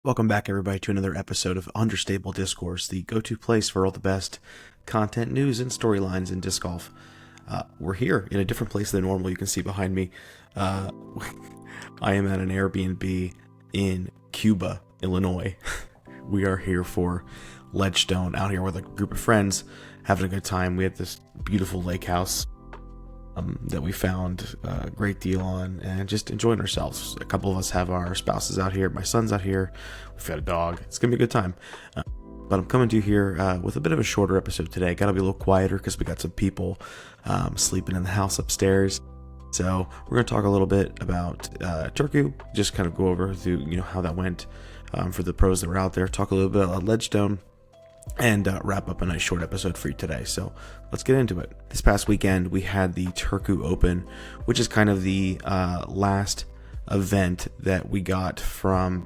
Welcome back, everybody, to another episode of Understable Discourse, the go-to place for all the best content, news, and storylines in disc golf. We're here in a different place than normal. You can see behind me. I am at an Airbnb in Cuba, Illinois. We are here for Ledgestone, out here with a group of friends, having a good time. We had this beautiful lake house that we found a great deal on, and just enjoying ourselves. A couple of us have our spouses out here. My son's out here. We've got a dog. It's gonna be a good time. But I'm coming to you here with a bit of a shorter episode today. Gotta be a little quieter because we got some people sleeping in the house upstairs. So we're gonna talk a little bit about Turku, just kind of go over through how that went for the pros that were out there. Talk a little bit about Ledgestone, and wrap up a nice short episode for you today. So let's get into it. This past weekend we had the Turku Open, which is kind of the last event that we got from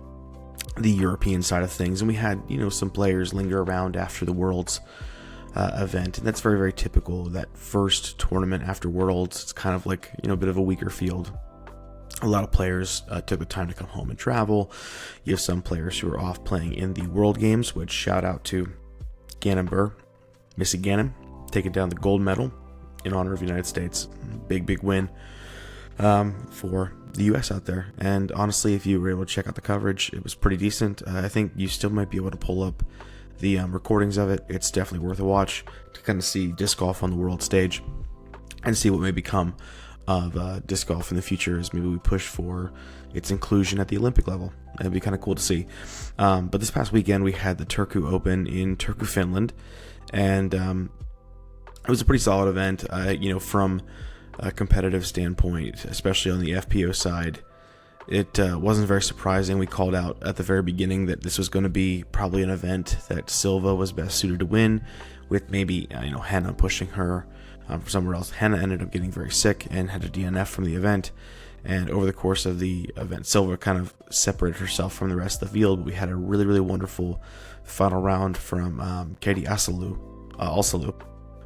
the European side of things, and we had some players linger around after the Worlds event, and that's very, very typical. That first tournament after Worlds, it's kind of like a bit of a weaker field. A lot of players took the time to come home and travel. You have some players who are off playing in the World Games, which shout out to Gannon Burr, Missy Gannon, taking down the gold medal in honor of the United States. Big win for the U.S. out there. And honestly, if you were able to check out the coverage, it was pretty decent. I think you still might be able to pull up the recordings of it. It's definitely worth a watch to kind of see disc golf on the world stage and see what may become of disc golf in the future, as maybe we push for its inclusion at the Olympic level. It'd be kind of cool to see. But this past weekend we had the Turku Open in Turku, Finland, and it was a pretty solid event. From a competitive standpoint, especially on the FPO side, it wasn't very surprising. We called out at the very beginning that this was going to be probably an event that Silva was best suited to win, with maybe Hannah pushing her from somewhere else. Hannah ended up getting very sick and had a DNF from the event, and over the course of the event, Silva kind of separated herself from the rest of the field. We had a really, really wonderful final round from Katie Alsalu,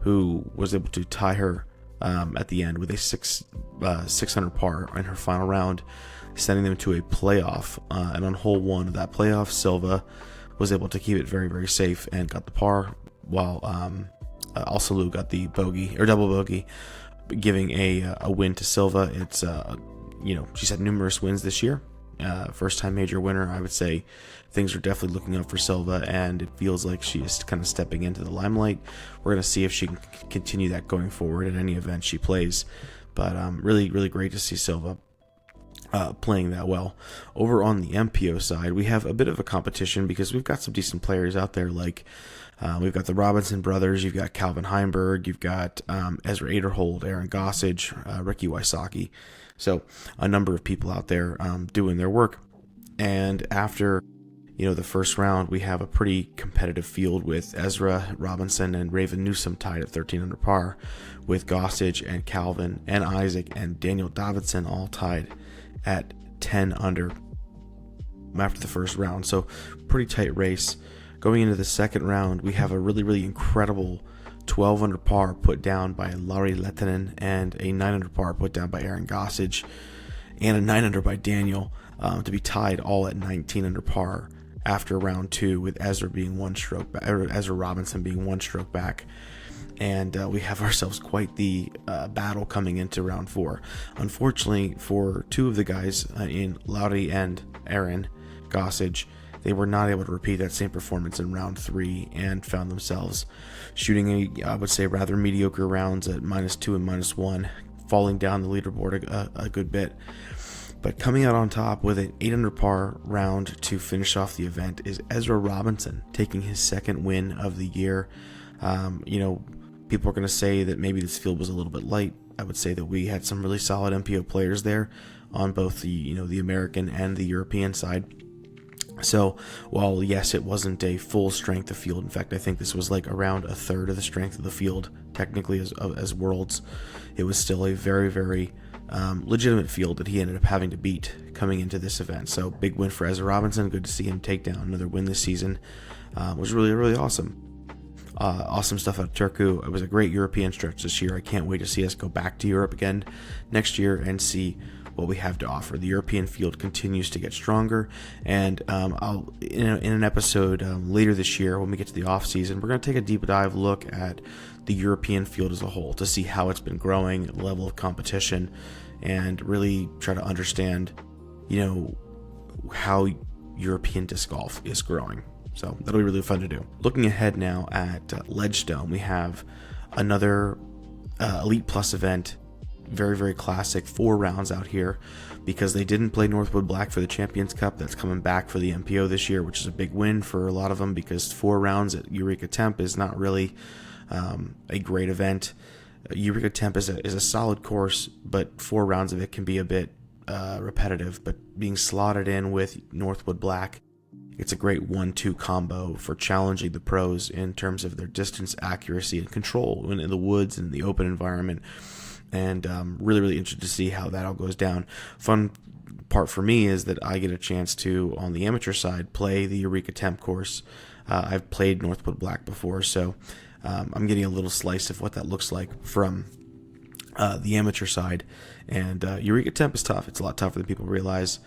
who was able to tie her at the end with a 600 par in her final round, sending them to a playoff. And on hole one of that playoff, Silva was able to keep it very, very safe and got the par, while Alsalu got the bogey or double bogey, giving a win to Silva. It's she's had numerous wins this year. First time major winner. I would say things are definitely looking up for Silva, and it feels like she is kind of stepping into the limelight. We're going to see if she can continue that going forward at any event she plays. But really, really great to see Silva playing that well. Over on the MPO side, we have a bit of a competition because we've got some decent players out there. Like we've got the Robinson brothers, you've got Calvin Heimberg, you've got Ezra Aderhold, Aaron Gossage, Ricky Wysocki. So a number of people out there doing their work. And after the first round, we have a pretty competitive field with Ezra Robinson and Raven Newsom tied at 13 under par, with Gossage and Calvin and Isaac and Daniel Davidson all tied at 10 under after the first round. So pretty tight race. Going into the second round, we have a really, really incredible 12 under par put down by Lauri Lehtinen, and a 9 under par put down by Aaron Gossage, and a 9 under by Daniel, to be tied all at 19 under par after round two, with Ezra being one stroke back, or Ezra Robinson being one stroke back. And we have ourselves quite the battle coming into round four. Unfortunately for two of the guys in Lauri and Aaron Gossage, they were not able to repeat that same performance in round three and found themselves shooting I would say rather mediocre rounds at -2 and -1, falling down the leaderboard a good bit. But coming out on top with an 8 under par round to finish off the event is Ezra Robinson, taking his second win of the year. People are going to say that maybe this field was a little bit light. I would say that we had some really solid MPO players there on both the the American and the European side. So while yes, it wasn't a full strength of field, in fact I think this was like around a third of the strength of the field technically as Worlds, it was still a very, very legitimate field that he ended up having to beat coming into this event. So big win for Ezra Robinson. Good to see him take down another win this season. Was really, really awesome. Awesome stuff out of Turku. It was a great European stretch this year. I can't wait to see us go back to Europe again next year and see what we have to offer. The European field continues to get stronger, and I'll in an episode later this year, when we get to the off season, we're going to take a deep dive look at the European field as a whole to see how it's been growing, level of competition, and really try to understand, how European disc golf is growing. So that'll be really fun to do. Looking ahead now at Ledgestone, we have another Elite Plus event, very, very classic, 4 rounds out here, because they didn't play Northwood Black for the Champions Cup. That's coming back for the MPO this year, which is a big win for a lot of them, because 4 rounds at Eureka Temp is not really a great event. Eureka Temp is a solid course, but 4 rounds of it can be a bit repetitive. But being slotted in with Northwood Black, it's a great 1-2 combo for challenging the pros in terms of their distance accuracy and control in the woods and the open environment. And really, really interested to see how that all goes down. Fun part for me is that I get a chance to, on the amateur side, play the Eureka Temp course. I've played Northwood Black before, so I'm getting a little slice of what that looks like from the amateur side. And Eureka Temp is tough. It's a lot tougher than people realize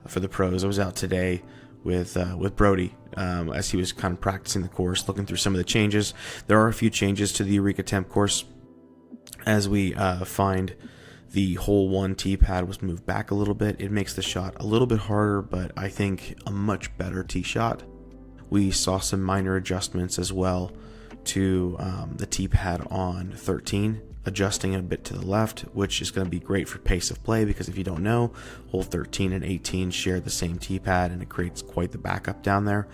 for the pros. I was out today with Brody as he was kind of practicing the course, looking through some of the changes. There are a few changes to the Eureka Temp course, as we find the hole 1 tee pad was moved back a little bit. It makes the shot a little bit harder, but I think a much better tee shot. We saw some minor adjustments as well to the tee pad on 13, adjusting it a bit to the left, which is going to be great for pace of play, because if you don't know, hole 13 and 18 share the same tee pad, and it creates quite the backup down there.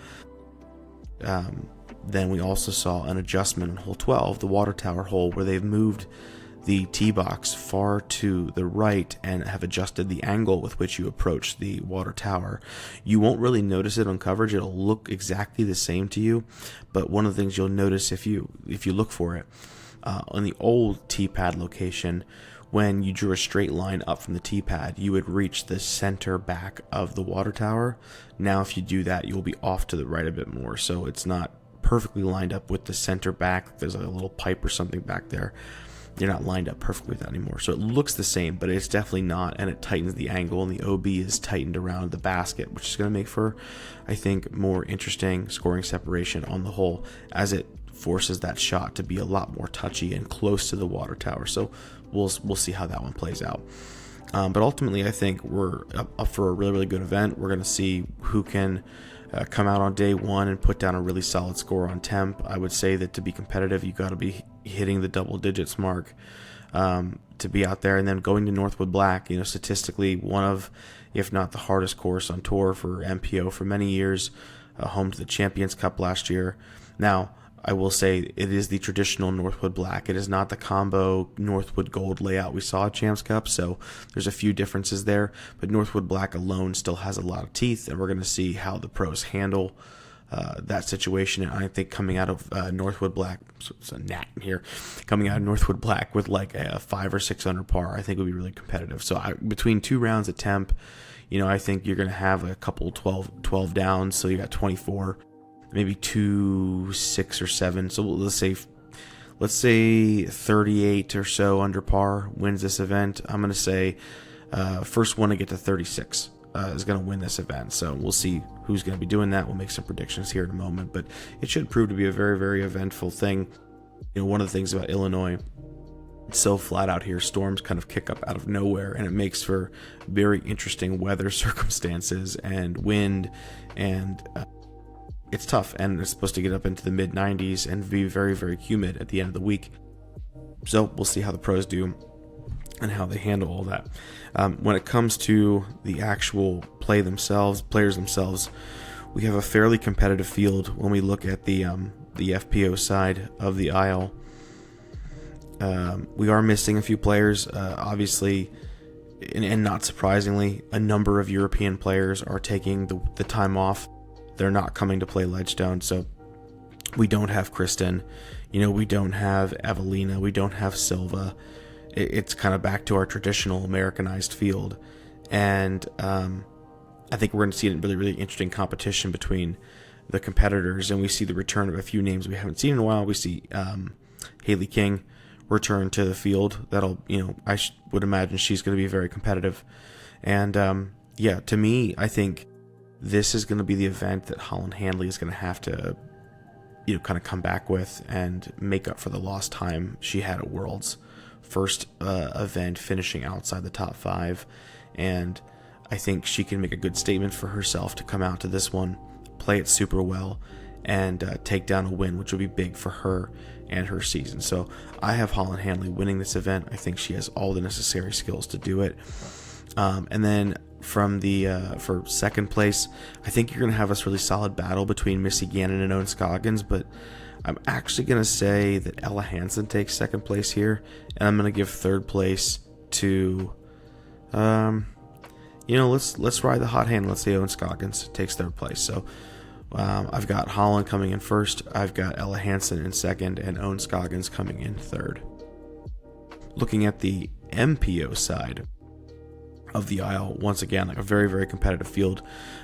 Then we also saw an adjustment on hole 12, the water tower hole, where they've moved the tee box far to the right and have adjusted the angle with which you approach the water tower. You won't really notice it on coverage. It'll look exactly the same to you, but one of the things you'll notice if you look for it, on the old tee pad location, when you drew a straight line up from the tee pad, you would reach the center back of the water tower. Now if you do that, you'll be off to the right a bit more, so it's not perfectly lined up with the center back. There's a little pipe or something back there. You're not lined up perfectly with that anymore. So it looks the same, but it's definitely not, and it tightens the angle, and the OB is tightened around the basket, which is going to make for, I think, more interesting scoring separation on the hole, as it forces that shot to be a lot more touchy and close to the water tower. So we'll see how that one plays out. But ultimately, I think we're up for a really, really good event. We're going to see who can come out on day 1 and put down a really solid score on temp. I would say that to be competitive, you got to be hitting the double digits mark to be out there. And then going to Northwood Black, statistically one of, if not the hardest course on tour for MPO for many years, home to the Champions Cup last year. Now, I will say it is the traditional Northwood Black. It is not the combo Northwood Gold layout we saw at Champs Cup, so there's a few differences there. But Northwood Black alone still has a lot of teeth, and we're going to see how the pros handle that situation. And I think coming out of Northwood Black, so it's a gnat in here, coming out of Northwood Black with like a 5 or 6 under par, I think would be really competitive. So between 2 rounds at temp, I think you're going to have a couple 12 downs, so you got 24. Maybe 2, 6, or 7. So let's say 38 or so under par wins this event. I'm going to say first one to get to 36 is going to win this event. So we'll see who's going to be doing that. We'll make some predictions here in a moment, but it should prove to be a very, very eventful thing. One of the things about Illinois, it's so flat out here. Storms kind of kick up out of nowhere, and it makes for very interesting weather circumstances and wind, and it's tough, and it's supposed to get up into the mid 90s and be very, very humid at the end of the week. So we'll see how the pros do and how they handle all that. When it comes to the actual players themselves, we have a fairly competitive field when we look at the FPO side of the aisle. We are missing a few players, obviously, and not surprisingly, a number of European players are taking the time off. They're not coming to play Ledgestone, so we don't have Kristen, we don't have Evelina, we don't have Silva. It's kind of back to our traditional Americanized field, and I think we're going to see a really, really interesting competition between the competitors, and we see the return of a few names we haven't seen in a while. We see Haley King return to the field. That'll, I would imagine she's going to be very competitive. And yeah, to me, I think this is going to be the event that Holland Handley is going to have to, kind of come back with and make up for the lost time she had at Worlds. First event finishing outside the top 5, and I think she can make a good statement for herself to come out to this one, play it super well, and take down a win, which will be big for her and her season. So I have Holland Handley winning this event. I think she has all the necessary skills to do it. And then from for second place, I think you're going to have this really solid battle between Missy Gannon and Owen Scoggins, but I'm actually going to say that Ella Hansen takes second place here, and I'm going to give third place to, let's ride the hot hand. Let's say Owen Scoggins takes third place. So I've got Holland coming in first, I've got Ella Hansen in second, and Owen Scoggins coming in third. Looking at the MPO side of the aisle, once again, like a very, very competitive field.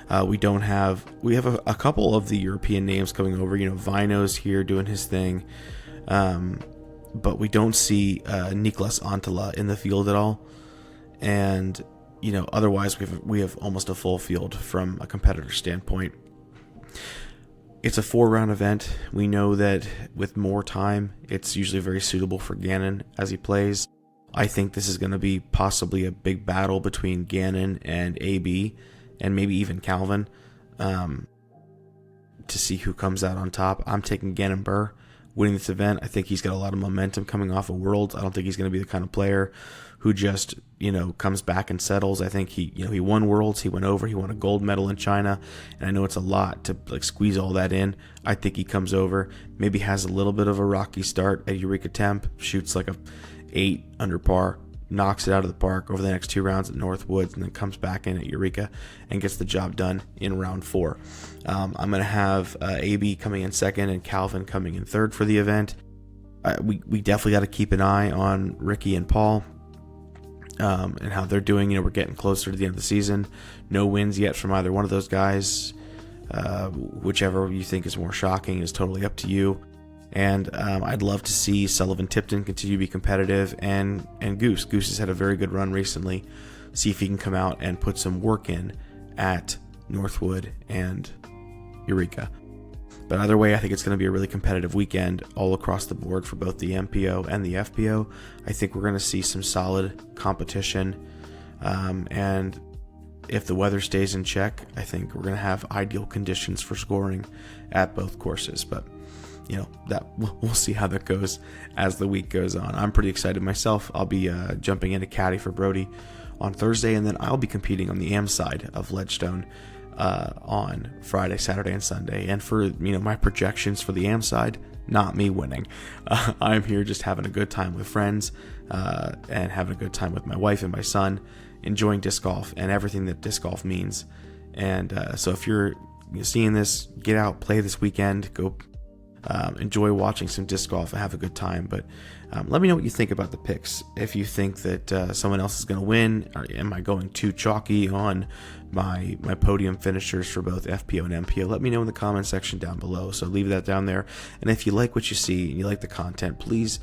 We have a couple of the European names coming over. Vino's here doing his thing, but we don't see Niklas Antila in the field at all. And otherwise we have almost a full field from a competitor standpoint. It's a 4-round event. We know that with more time, it's usually very suitable for Gannon as he plays. I think this is going to be possibly a big battle between Gannon and AB, and maybe even Calvin, to see who comes out on top. I'm taking Gannon Burr winning this event. I think he's got a lot of momentum coming off of Worlds. I don't think he's going to be the kind of player who just, comes back and settles. I think he won Worlds, he went over, he won a gold medal in China, and I know it's a lot to squeeze all that in. I think he comes over, maybe has a little bit of a rocky start at Eureka Temp, shoots like a 8 under par, knocks it out of the park over the next 2 rounds at Northwoods, and then comes back in at Eureka and gets the job done in round 4. I'm going to have AB coming in second and Calvin coming in third for the event. We definitely got to keep an eye on Ricky and Paul and how they're doing. We're getting closer to the end of the season. No wins yet from either one of those guys. Whichever you think is more shocking is totally up to you. And I'd love to see Sullivan Tipton continue to be competitive, and Goose. Goose has had a very good run recently. See if he can come out and put some work in at Northwood and Eureka. But either way, I think it's going to be a really competitive weekend all across the board for both the MPO and the FPO. I think we're going to see some solid competition. And if the weather stays in check, I think we're going to have ideal conditions for scoring at both courses. But that we'll see how that goes as the week goes on. I'm pretty excited myself. I'll be jumping into caddy for Brody on Thursday, and then I'll be competing on the AM side of Ledgestone on Friday, Saturday, and Sunday. And for my projections for the AM side, not me winning. I'm here just having a good time with friends and having a good time with my wife and my son, enjoying disc golf and everything that disc golf means. And so if you're seeing this, get out, play this weekend, go. Enjoy watching some disc golf and have a good time. But let me know what you think about the picks. If you think that someone else is going to win, or am I going too chalky on my podium finishers for both FPO and MPO? Let me know in the comment section down below. So leave that down there. And if you like what you see and you like the content, please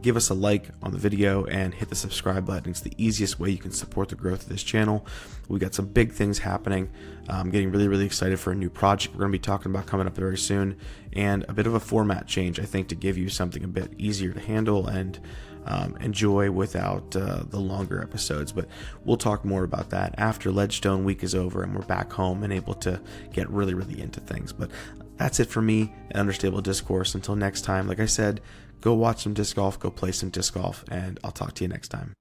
give us a like on the video and hit the subscribe button. It's the easiest way you can support the growth of this channel. We got some big things happening. I'm getting really, really excited for a new project we're going to be talking about coming up very soon, and a bit of a format change, I think, to give you something a bit easier to handle and enjoy without the longer episodes. But we'll talk more about that after Ledgestone week is over and we're back home and able to get really, really into things. But that's it for me at Understable Discourse. Until next time, like I said, go watch some disc golf, go play some disc golf, and I'll talk to you next time.